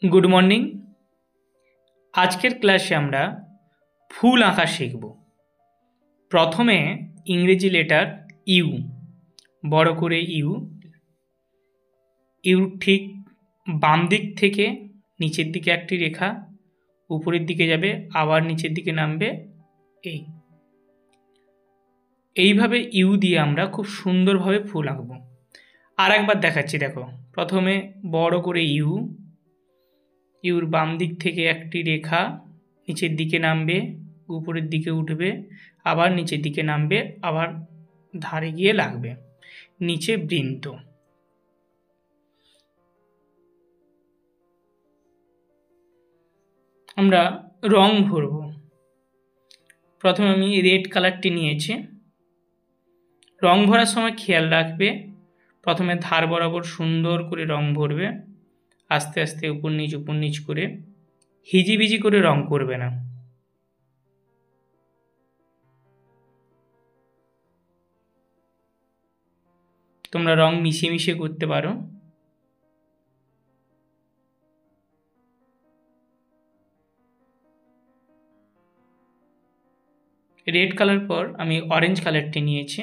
Good morning. आजकेर क्लासे आमरा फुल आँका शिखब। प्रथमे इंग्रेजी लेटार इउ बड़ करे इउ इउर ठीक बाम दिक थेके नीचेर दिके एकटी रेखा ऊपरेर दिके जाबे आबार नीचेर दिके नामबे এইভাবে ইউ দিয়ে আমরা খুব সুন্দরভাবে ফুল আঁকব। আর একবার দেখাচ্ছি, দেখো। প্রথমে বড় করে ইউ, ইউর বাম দিক থেকে একটি রেখা নিচের দিকে নামবে, উপরের দিকে উঠবে, আবার নিচের দিকে নামবে, আবার ধারে গিয়ে লাগবে, নিচে বৃন্ত। আমরা রং ভরব। প্রথমে আমি রেড কালারটি নিয়েছি। রং ভরার সময় খেয়াল রাখবে, প্রথমে ধার বরাবর সুন্দর করে রং ভরবে, আস্তে আস্তে উপর নিচ করে, হিজিবিজি করে রং করবে না। তোমরা রং মিশিয়ে মিশিয়ে করতে পারো। রেড কালার পর আমি অরেঞ্জ কালারটি নিয়েছি।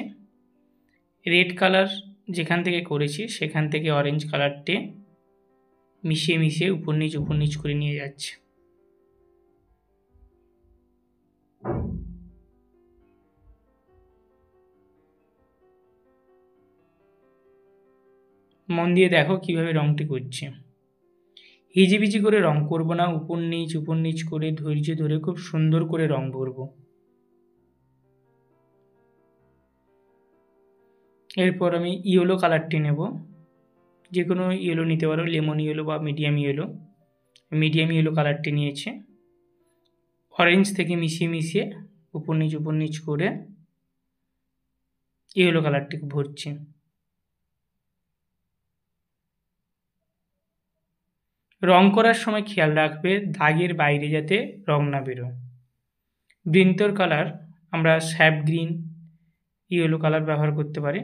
রেড কালার যেখান থেকে করেছি সেখান থেকে অরেঞ্জ কালারটি মিশিয়ে মিশিয়ে উপর নিচ করে নিয়ে যাচ্ছে। মন দিয়ে দেখো কিভাবে রংটি করছি। হিজিবিজি করে রং করব না, উপর নিচ করে ধৈর্য ধরে খুব সুন্দর করে রং ভরব। এরপর আমি ইয়েলো কালারটি নেব। যে কোনো ইয়েলো নিতে পারো, লেমন ইয়েলো বা মিডিয়াম ইয়েলো। মিডিয়াম ইয়েলো কালারটি নিয়েছে। অরেঞ্জ থেকে মিশিয়ে মিশিয়ে উপর নিচ করে ইয়েলো কালারটিকে ভরছি। রং করার সময় খেয়াল রাখবে দাগের বাইরে যাতে রং না বেরোয়। বৃন্তর কালার আমরা স্যাপ গ্রিন, ইয়েলো কালার ব্যবহার করতে পারি।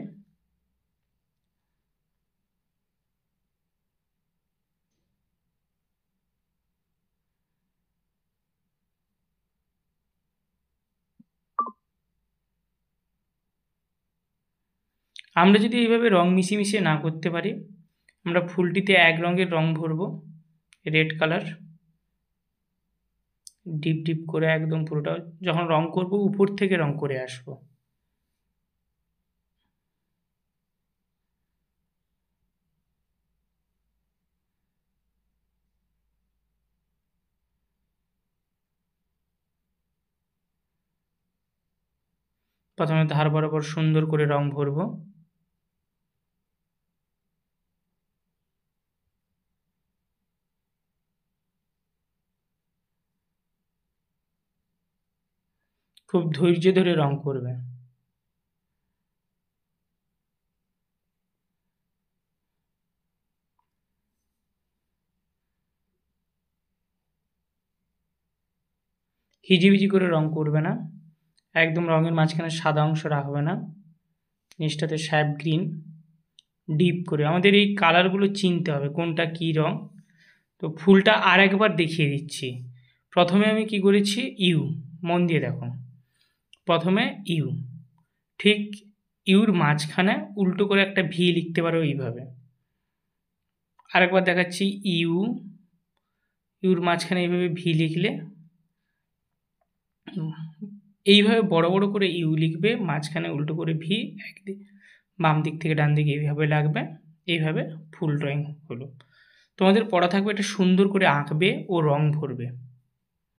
আমরা যদি এইভাবে রং মিশিয়ে না করতে পারি, আমরা ফুলটিতে এক রঙের রং ভরব, রেড কালার ডিপ করে একদম পুরোটা। যখন রং করব উপর থেকে রং করে আসব। প্রথমে ধার বরাবর সুন্দর করে রং ভরব। খুব ধৈর্য ধরে রং করবে। হিজিবিজি করে রং করবে না, একদম রঙের মাঝখানে সাদা অংশ রাখবে না, নিচটাতে স্যাপ গ্রিন ডিপ করে। আমাদের এই কালারগুলো চিনতে হবে কোনটা কী রং। তো ফুলটা আর একবার দেখিয়ে দিচ্ছি। প্রথমে আমি কি করেছি, ইউ, মন দিয়ে দেখো। প্রথমে ইউ, ঠিক ইউর মাঝখানে উল্টো করে একটা ভি লিখতে পারো এইভাবে। আরেকবার দেখাচ্ছি, ইউর মাঝখানে এইভাবে ভি লিখলে, এইভাবে বড় বড় করে ইউ লিখবে, মাঝখানে উল্টো করে ভি, একদিক বাম দিক থেকে ডান দিকে এইভাবে লাগবে। এইভাবে ফুল ড্রয়িং হলো। তোমাদের পড়া থাকবে এটা সুন্দর করে আঁকবে ও রং ভরবে।